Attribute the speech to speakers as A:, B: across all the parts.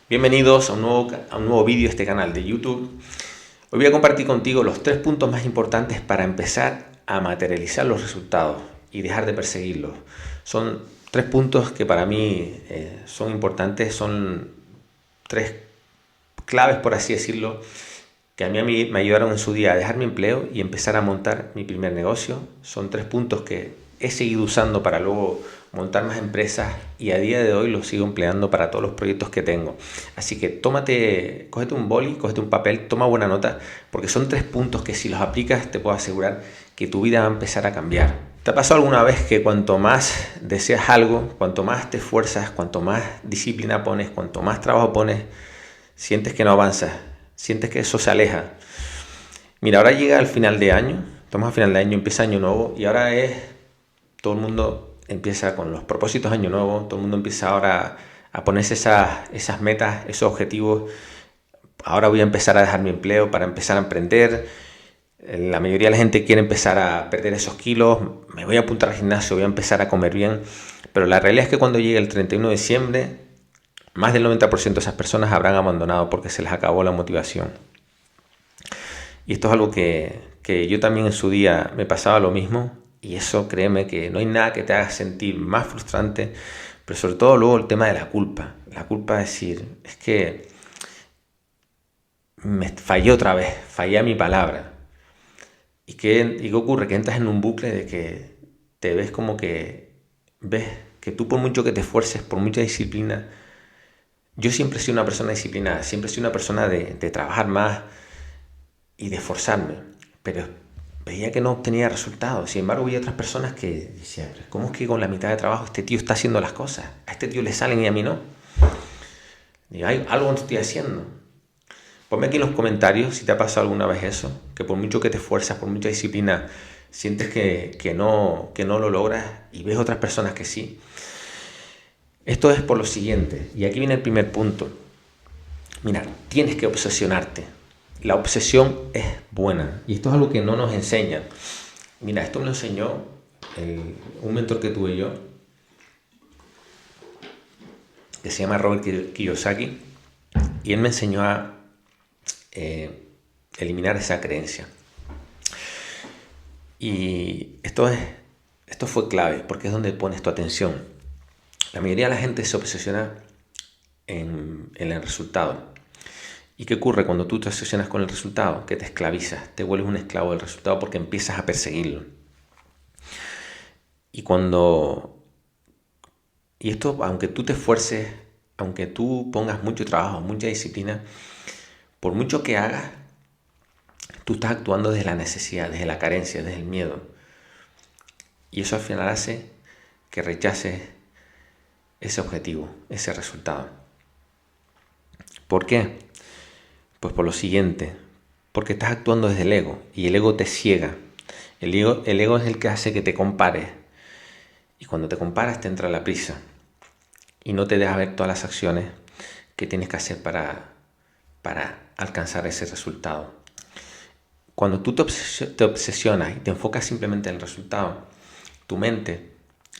A: Bienvenidos a un nuevo vídeo de este canal de YouTube. Hoy voy a compartir contigo los 3 puntos más importantes para empezar a materializar los resultados y dejar de perseguirlos. Son 3 puntos que para mí son importantes, son 3 claves, por así decirlo, que a mí me ayudaron en su día a dejar mi empleo y empezar a montar mi primer negocio. Son 3 puntos que he seguido usando para luego montar más empresas y a día de hoy los sigo empleando para todos los proyectos que tengo. Así que cógete un boli, cógete un papel, toma buena nota, porque son 3 puntos que si los aplicas te puedo asegurar que tu vida va a empezar a cambiar. ¿Te ha pasado alguna vez que cuanto más deseas algo, cuanto más te esfuerzas, cuanto más disciplina pones, cuanto más trabajo pones, sientes que no avanzas, sientes que eso se aleja? Mira, ahora llega el final de año, estamos a final de año, empieza año nuevo y ahora todo el mundo empieza con los propósitos de año nuevo, todo el mundo empieza ahora a ponerse esas metas, esos objetivos. Ahora voy a empezar a dejar mi empleo para empezar a emprender. La mayoría de la gente quiere empezar a perder esos kilos, me voy a apuntar al gimnasio, voy a empezar a comer bien, pero la realidad es que cuando llegue el 31 de diciembre, más del 90% de esas personas habrán abandonado porque se les acabó la motivación. Y esto es algo que yo también en su día me pasaba lo mismo, y eso, créeme, que no hay nada que te haga sentir más frustrante, pero sobre todo luego el tema de la culpa. La culpa es decir, es que me fallé otra vez, fallé a mi palabra. ¿Y qué ocurre? Que entras en un bucle de que te ves como que ves que tú, por mucho que te esfuerces, por mucha disciplina. Yo siempre he sido una persona disciplinada, siempre he sido una persona de trabajar más y de esforzarme, pero veía que no obtenía resultados. Sin embargo, había otras personas que decían, ¿cómo es que con la mitad de trabajo este tío está haciendo las cosas? A este tío le salen y a mí no. Digo, hay algo no estoy haciendo. Ponme aquí en los comentarios si te ha pasado alguna vez eso, que por mucho que te esfuerzas, por mucha disciplina, sientes que no lo logras y ves otras personas que sí. Esto es por lo siguiente, y aquí viene el primer punto. Mira, tienes que obsesionarte. La obsesión es buena y esto es algo que no nos enseñan. Mira, esto me lo enseñó un mentor que tuve yo, que se llama Robert Kiyosaki, y él me enseñó a eliminar esa creencia. Y esto fue clave porque es donde pones tu atención. La mayoría de la gente se obsesiona en el resultado. ¿Y qué ocurre cuando tú te obsesionas con el resultado? Que te esclavizas, te vuelves un esclavo del resultado porque empiezas a perseguirlo. Y esto, aunque tú te esfuerces, aunque tú pongas mucho trabajo, mucha disciplina, por mucho que hagas, tú estás actuando desde la necesidad, desde la carencia, desde el miedo. Y eso al final hace que rechaces ese objetivo, ese resultado. ¿Por qué? Pues por lo siguiente, porque estás actuando desde el ego y el ego te ciega. El ego es el que hace que te compares, y cuando te comparas te entra la prisa y no te deja ver todas las acciones que tienes que hacer para alcanzar ese resultado. Cuando tú te obsesionas y te enfocas simplemente en el resultado, tu mente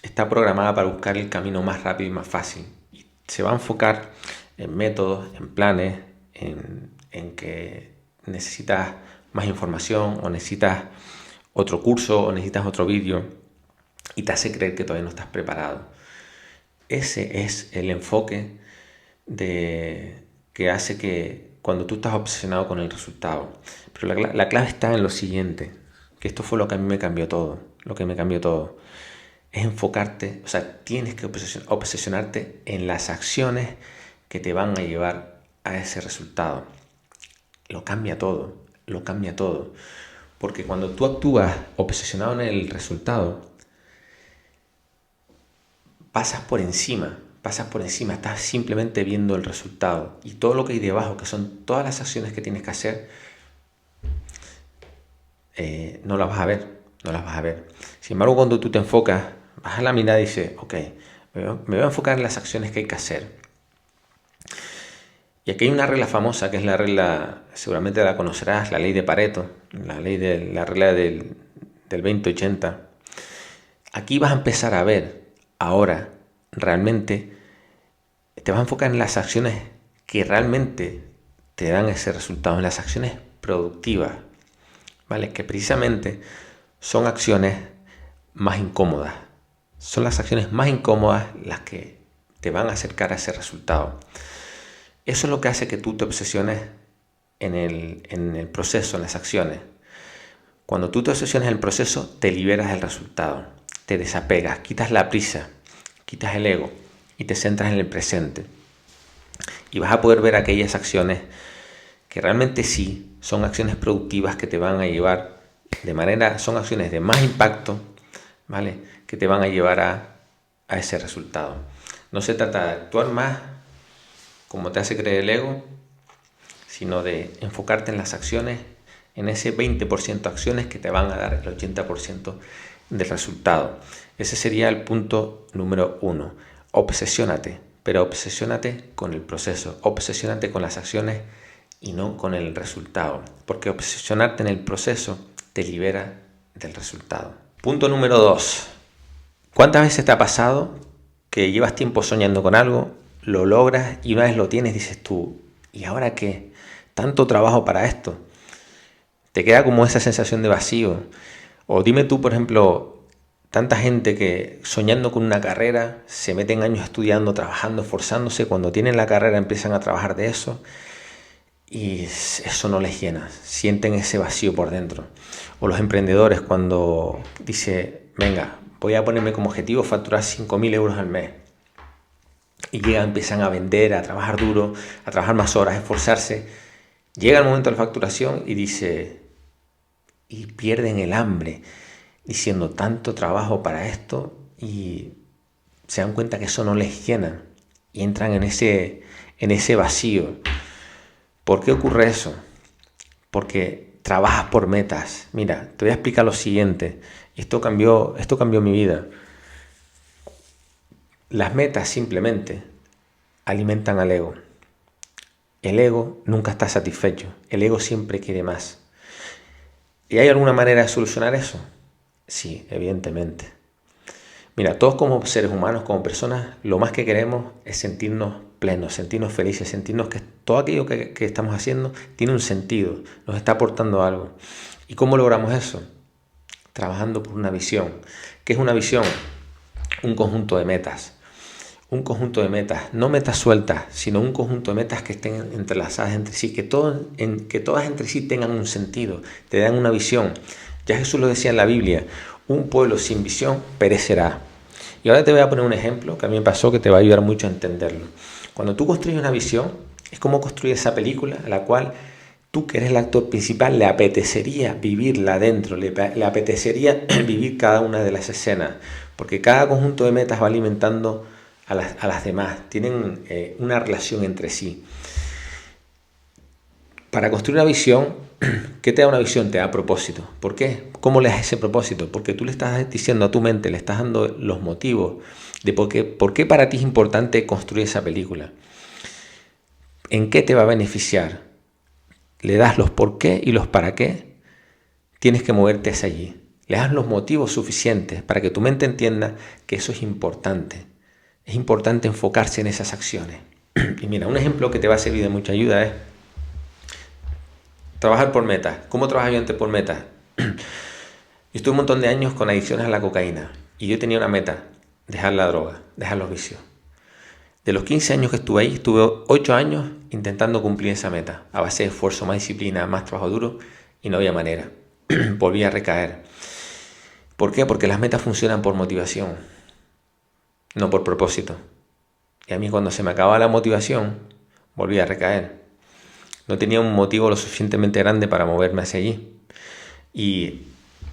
A: está programada para buscar el camino más rápido y más fácil. Y se va a enfocar en métodos, en planes, en que necesitas más información o necesitas otro curso o necesitas otro vídeo y te hace creer que todavía no estás preparado. Ese es el enfoque que hace que cuando tú estás obsesionado con el resultado. Pero la clave está en lo siguiente, que esto fue lo que a mí me cambió todo, lo que me cambió todo. Es enfocarte, o sea, tienes que obsesionarte en las acciones que te van a llevar a ese resultado. Lo cambia todo, lo cambia todo. Porque cuando tú actúas obsesionado en el resultado, pasas por encima, estás simplemente viendo el resultado. Y todo lo que hay debajo, que son todas las acciones que tienes que hacer, no las vas a ver, no las vas a ver. Sin embargo, cuando tú te enfocas, bajas la mirada y dices, ok, me voy a enfocar en las acciones que hay que hacer. Y aquí hay una regla famosa, que es la regla, seguramente la conocerás, la ley de Pareto, la regla del 20-80. Aquí vas a empezar a ver ahora realmente, te vas a enfocar en las acciones que realmente te dan ese resultado, en las acciones productivas, ¿vale? Que precisamente son acciones más incómodas. Son las acciones más incómodas las que te van a acercar a ese resultado. Eso es lo que hace que tú te obsesiones en el proceso, en las acciones. Cuando tú te obsesionas en el proceso, te liberas del resultado, te desapegas, quitas la prisa, quitas el ego y te centras en el presente. Y vas a poder ver aquellas acciones que realmente sí son acciones productivas que te van a llevar son acciones de más impacto, ¿vale? Que te van a llevar a ese resultado. No se trata de actuar más como te hace creer el ego, sino de enfocarte en las acciones, en ese 20% de acciones que te van a dar el 80% del resultado. Ese sería el punto número 1. Obsesiónate, pero obsesiónate con el proceso, obsesiónate con las acciones y no con el resultado, porque obsesionarte en el proceso te libera del resultado. Punto número 2. ¿Cuántas veces te ha pasado que llevas tiempo soñando con algo, lo logras y una vez lo tienes dices tú, ¿y ahora qué? Tanto trabajo para esto. Te queda como esa sensación de vacío. O dime tú, por ejemplo, tanta gente que soñando con una carrera se meten años estudiando, trabajando, esforzándose, cuando tienen la carrera empiezan a trabajar de eso y eso no les llena, sienten ese vacío por dentro. O los emprendedores cuando dice, venga, voy a ponerme como objetivo facturar 5.000 euros al mes. Y empiezan a vender, a trabajar duro, a trabajar más horas, a esforzarse. Llega el momento de la facturación y pierden el hambre, diciendo tanto trabajo para esto y se dan cuenta que eso no les llena y entran en ese vacío. ¿Por qué ocurre eso? Porque trabajas por metas. Mira, te voy a explicar lo siguiente. Esto cambió mi vida. Las metas simplemente alimentan al ego. El ego nunca está satisfecho. El ego siempre quiere más. ¿Y hay alguna manera de solucionar eso? Sí, evidentemente. Mira, todos como seres humanos, como personas, lo más que queremos es sentirnos plenos, sentirnos felices, sentirnos que todo aquello que estamos haciendo tiene un sentido, nos está aportando algo. ¿Y cómo logramos eso? Trabajando por una visión. ¿Qué es una visión? Un conjunto de metas. Un conjunto de metas, no metas sueltas, sino un conjunto de metas que estén entrelazadas entre sí, que todas entre sí tengan un sentido, te dan una visión. Ya Jesús lo decía en la Biblia, un pueblo sin visión perecerá. Y ahora te voy a poner un ejemplo que a mí me pasó que te va a ayudar mucho a entenderlo. Cuando tú construyes una visión, es como construir esa película a la cual tú, que eres el actor principal, le apetecería vivirla dentro, le apetecería vivir cada una de las escenas, porque cada conjunto de metas va alimentando a las demás, tienen una relación entre sí. Para construir una visión, ¿qué te da una visión? Te da propósito. ¿Por qué? ¿Cómo le das ese propósito? Porque tú le estás diciendo a tu mente, le estás dando los motivos de por qué para ti es importante construir esa película. ¿En qué te va a beneficiar? Le das los por qué y los para qué. Tienes que moverte hacia allí. Le das los motivos suficientes para que tu mente entienda que eso es importante. Es importante enfocarse en esas acciones. Y mira, un ejemplo que te va a servir de mucha ayuda es trabajar por metas. ¿Cómo trabajo yo antes por metas? Yo estuve un montón de años con adicciones a la cocaína y yo tenía una meta, dejar la droga, dejar los vicios. De los 15 años que estuve ahí, estuve 8 años intentando cumplir esa meta, a base de esfuerzo, más disciplina, más trabajo duro y no había manera. Volví a recaer. ¿Por qué? Porque las metas funcionan por motivación, no por propósito. Y a mí cuando se me acababa la motivación, volví a recaer. No tenía un motivo lo suficientemente grande para moverme hacia allí. Y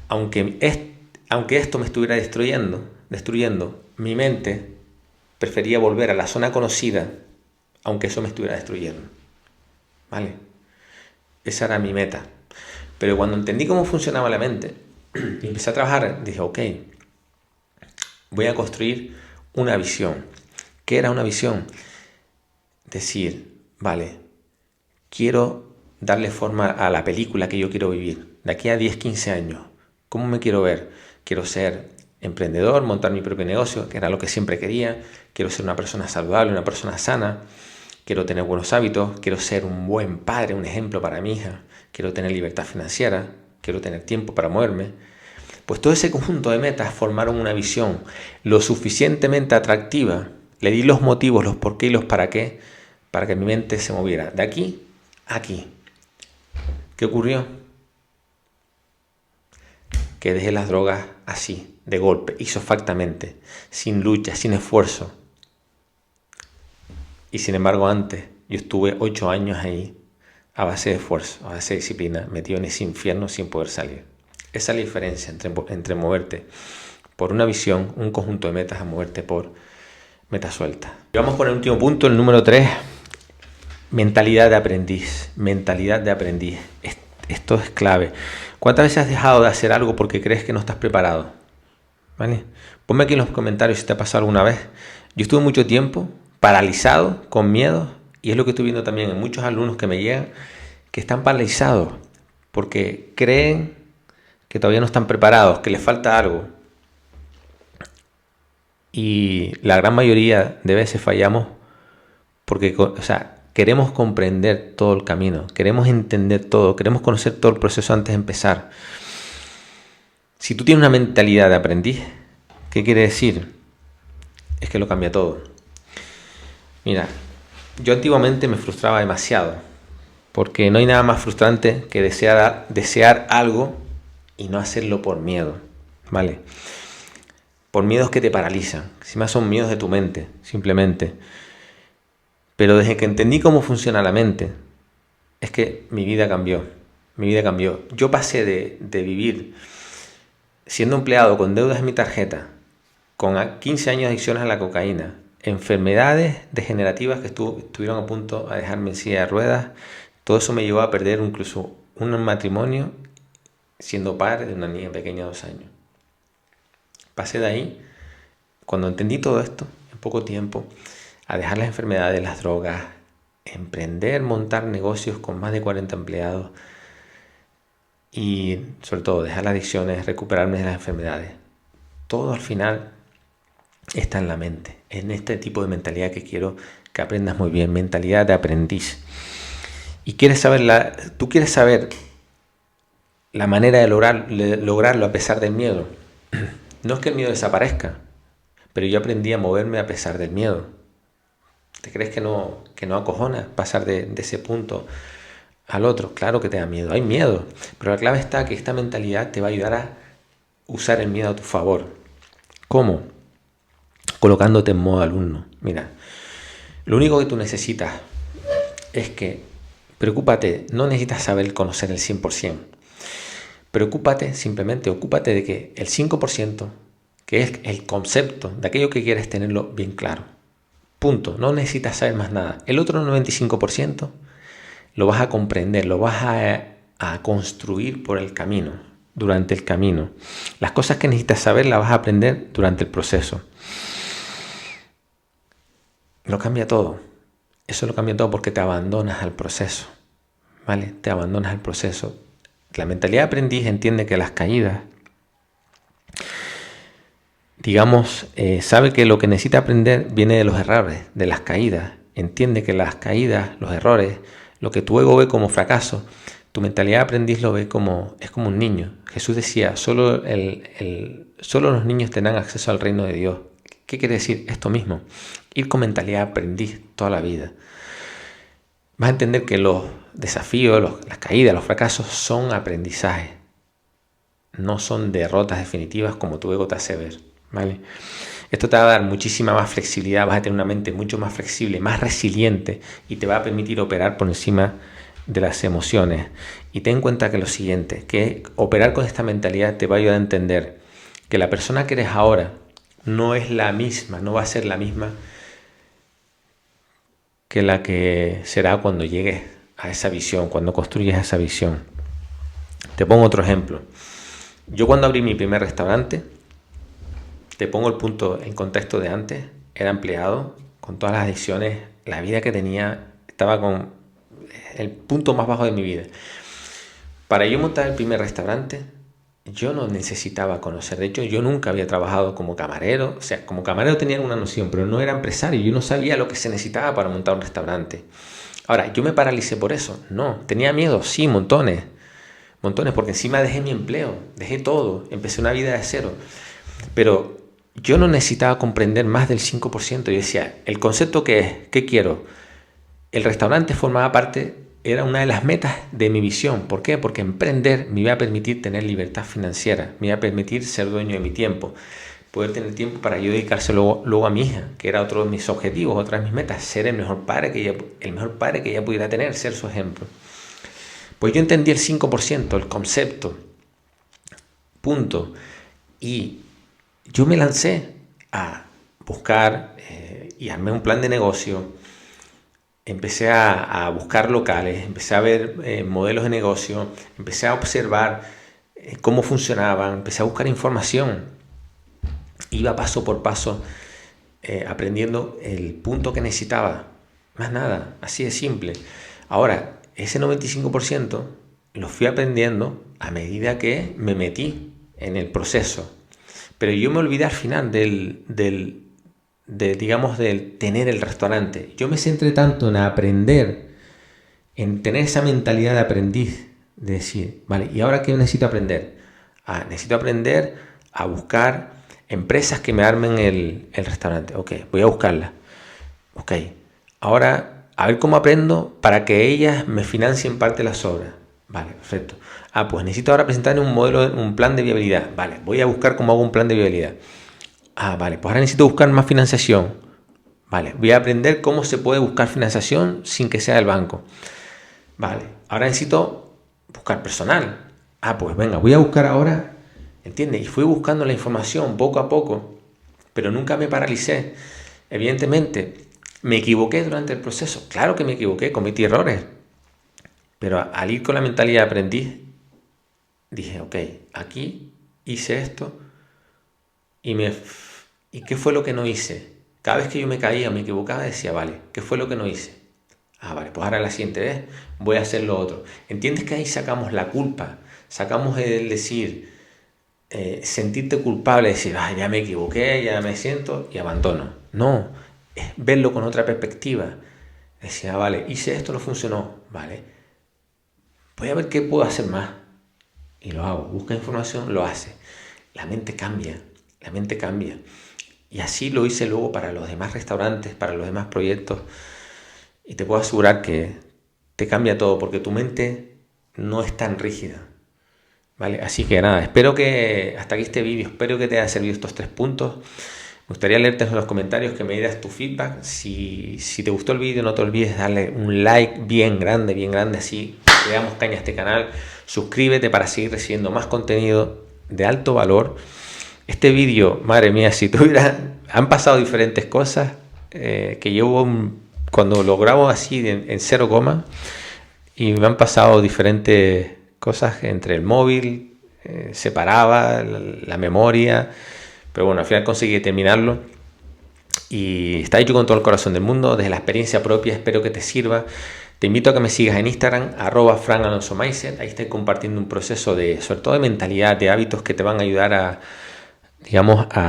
A: aunque esto me estuviera destruyendo, mi mente prefería volver a la zona conocida, aunque eso me estuviera destruyendo. ¿Vale? Esa era mi meta. Pero cuando entendí cómo funcionaba la mente y empecé a trabajar, dije, ok, voy a construir una visión. ¿Qué era una visión? Decir, vale, quiero darle forma a la película que yo quiero vivir. De aquí a 10, 15 años, ¿cómo me quiero ver? Quiero ser emprendedor, montar mi propio negocio, que era lo que siempre quería. Quiero ser una persona saludable, una persona sana. quiero tener buenos hábitos, quiero ser un buen padre, un ejemplo para mi hija, quiero tener libertad financiera, quiero tener tiempo para moverme. Pues todo ese conjunto de metas formaron una visión lo suficientemente atractiva. Le di los motivos, los por qué y los para qué, para que mi mente se moviera de aquí a aquí. ¿Qué ocurrió? Que dejé las drogas así, de golpe, isofactamente, sin lucha, sin esfuerzo. Y sin embargo antes yo estuve 8 años ahí a base de esfuerzo, a base de disciplina, metido en ese infierno sin poder salir. Esa es la diferencia entre moverte por una visión, un conjunto de metas, a moverte por metas sueltas. Y vamos con el último punto, el número 3. Mentalidad de aprendiz. Mentalidad de aprendiz. Esto es clave. ¿Cuántas veces has dejado de hacer algo porque crees que no estás preparado? ¿Vale? Ponme aquí en los comentarios si te ha pasado alguna vez. Yo estuve mucho tiempo paralizado, con miedo, y es lo que estoy viendo también en muchos alumnos que me llegan, que están paralizados porque creen que todavía no están preparados, que les falta algo. Y la gran mayoría de veces fallamos porque, queremos comprender todo el camino, queremos entender todo, queremos conocer todo el proceso antes de empezar. Si tú tienes una mentalidad de aprendiz, ¿qué quiere decir? Es que lo cambia todo. Mira, yo antiguamente me frustraba demasiado, porque no hay nada más frustrante que desear algo y no hacerlo por miedo, ¿vale? Por miedos que te paralizan, encima son miedos de tu mente, simplemente. Pero desde que entendí cómo funciona la mente, es que mi vida cambió. Yo pasé de vivir siendo empleado con deudas en mi tarjeta, con 15 años de adicciones a la cocaína, enfermedades degenerativas que estuvieron a punto de dejarme en silla de ruedas. Todo eso me llevó a perder incluso un matrimonio siendo padre de una niña pequeña de 2 años. Pasé de ahí, cuando entendí todo esto, en poco tiempo, a dejar las enfermedades, las drogas, emprender, montar negocios con más de 40 empleados y sobre todo dejar las adicciones, recuperarme de las enfermedades. Todo al final está en la mente, en este tipo de mentalidad que quiero que aprendas muy bien, mentalidad de aprendiz. Y tú quieres saber la manera de lograrlo a pesar del miedo. No es que el miedo desaparezca, pero yo aprendí a moverme a pesar del miedo. ¿Te crees que no acojona pasar de ese punto al otro? Claro que te da miedo, hay miedo, pero la clave está que esta mentalidad te va a ayudar a usar el miedo a tu favor. ¿Cómo? Colocándote en modo alumno. Mira, lo único que tú necesitas es que preocúpate, no necesitas saber conocer el 100%. Preocúpate, simplemente ocúpate de que el 5%, que es el concepto de aquello que quieres, tenerlo bien claro. Punto. No necesitas saber más nada. El otro 95% lo vas a comprender, lo vas a construir por el camino, durante el camino. Las cosas que necesitas saber las vas a aprender durante el proceso. Lo cambia todo. Eso lo cambia todo porque te abandonas al proceso. ¿Vale? Te abandonas al proceso. La mentalidad de aprendiz entiende que las caídas, sabe que lo que necesita aprender viene de los errores, de las caídas. Entiende que las caídas, los errores, lo que tu ego ve como fracaso, tu mentalidad de aprendiz lo ve es como un niño. Jesús decía, solo los niños tendrán acceso al reino de Dios. ¿Qué quiere decir esto mismo? Ir con mentalidad de aprendiz toda la vida. Vas a entender que los desafíos, las caídas, los fracasos son aprendizajes. No son derrotas definitivas como tu ego te hace ver. ¿Vale? Esto te va a dar muchísima más flexibilidad, vas a tener una mente mucho más flexible, más resiliente y te va a permitir operar por encima de las emociones. Y ten en cuenta que lo siguiente, que operar con esta mentalidad te va a ayudar a entender que la persona que eres ahora no es la misma, no va a ser la misma que la que será cuando llegues a esa visión, cuando construyes esa visión. Te pongo otro ejemplo. Yo cuando abrí mi primer restaurante, te pongo el punto en contexto de antes, era empleado con todas las adicciones, la vida que tenía, estaba con el punto más bajo de mi vida. Para yo montar el primer restaurante, yo no necesitaba conocer. De hecho, yo nunca había trabajado como camarero. O sea, como camarero tenía una noción, pero no era empresario. Yo no sabía lo que se necesitaba para montar un restaurante. Ahora, ¿yo me paralicé por eso? No. ¿Tenía miedo? Sí, montones. Montones, porque encima dejé mi empleo. Dejé todo. Empecé una vida de cero. Pero yo no necesitaba comprender más del 5%. Yo decía, ¿el concepto qué es? ¿Qué quiero? El restaurante formaba parte, era una de las metas de mi visión. ¿Por qué? Porque emprender me iba a permitir tener libertad financiera, me iba a permitir ser dueño de mi tiempo, poder tener tiempo para yo dedicárselo luego a mi hija, que era otro de mis objetivos, otra de mis metas, ser el mejor padre que ella pudiera tener, ser su ejemplo. Pues yo entendí el 5%, el concepto, punto. Y yo me lancé a buscar y armé un plan de negocio. Empecé a buscar locales, empecé a ver modelos de negocio, empecé a observar cómo funcionaban, empecé a buscar información. Iba paso por paso aprendiendo el punto que necesitaba. Más nada, así de simple. Ahora, ese 95% lo fui aprendiendo a medida que me metí en el proceso. Pero yo me olvidé al final del tener el restaurante. Yo me centré tanto en aprender, en tener esa mentalidad de aprendiz, de decir, vale, ¿y ahora qué necesito aprender? Necesito aprender a buscar empresas que me armen el restaurante. Ok, voy a buscarlas. Ok, ahora a ver cómo aprendo para que ellas me financien parte de las obras. Vale, perfecto. Pues necesito ahora presentar un plan de viabilidad. Vale, voy a buscar cómo hago un plan de viabilidad. Vale, pues ahora necesito buscar más financiación. Vale, voy a aprender cómo se puede buscar financiación sin que sea del banco. Vale, ahora necesito buscar personal. Pues venga, voy a buscar ahora, ¿entiendes? Y fui buscando la información poco a poco, pero nunca me paralicé. Evidentemente, me equivoqué durante el proceso. Claro que me equivoqué, cometí errores. Pero al ir con la mentalidad de aprendiz, dije, ok, aquí hice esto y ¿qué fue lo que no hice? Cada vez que yo me caía o me equivocaba decía, vale, ¿qué fue lo que no hice? Vale, pues ahora la siguiente vez voy a hacer lo otro. ¿Entiendes que ahí sacamos la culpa? Sacamos el decir, sentirte culpable, decir, ya me equivoqué, ya me siento y abandono. No, es verlo con otra perspectiva. Decir, vale, hice esto, no funcionó, vale, voy a ver qué puedo hacer más. Y lo hago, busca información, lo hace. La mente cambia. Y así lo hice luego para los demás restaurantes, para los demás proyectos. Y te puedo asegurar que te cambia todo, porque tu mente no es tan rígida. ¿Vale? Así que nada, espero que hasta aquí este vídeo, espero que te haya servido estos 3 puntos. Me gustaría leerte en los comentarios, que me dieras tu feedback. Si te gustó el vídeo, no te olvides darle un like bien grande, así le damos caña a este canal. Suscríbete para seguir recibiendo más contenido de alto valor. Este vídeo, madre mía, han pasado diferentes cosas que llevo cuando lo grabo así en 0 coma, y me han pasado diferentes cosas entre el móvil, se paraba la memoria, pero bueno, al final conseguí terminarlo y está hecho con todo el corazón del mundo, desde la experiencia propia. Espero que te sirva. Te invito a que me sigas en Instagram, @FranAlonsoMindset. Ahí estoy compartiendo un proceso sobre todo de mentalidad, de hábitos que te van a ayudar a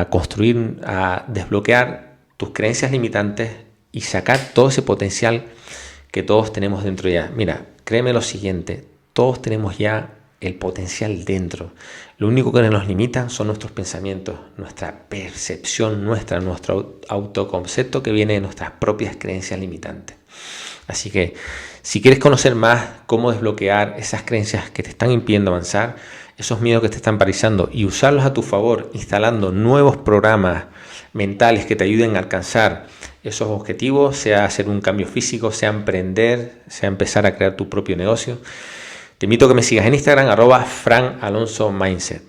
A: construir, a desbloquear tus creencias limitantes y sacar todo ese potencial que todos tenemos dentro ya. Mira, créeme lo siguiente, todos tenemos ya el potencial dentro. Lo único que nos limita son nuestros pensamientos, nuestra percepción, nuestro autoconcepto, que viene de nuestras propias creencias limitantes. Así que si quieres conocer más cómo desbloquear esas creencias que te están impidiendo avanzar, esos miedos que te están paralizando, y usarlos a tu favor, instalando nuevos programas mentales que te ayuden a alcanzar esos objetivos, sea hacer un cambio físico, sea emprender, sea empezar a crear tu propio negocio, te invito a que me sigas en Instagram, @FranAlonsoMindset.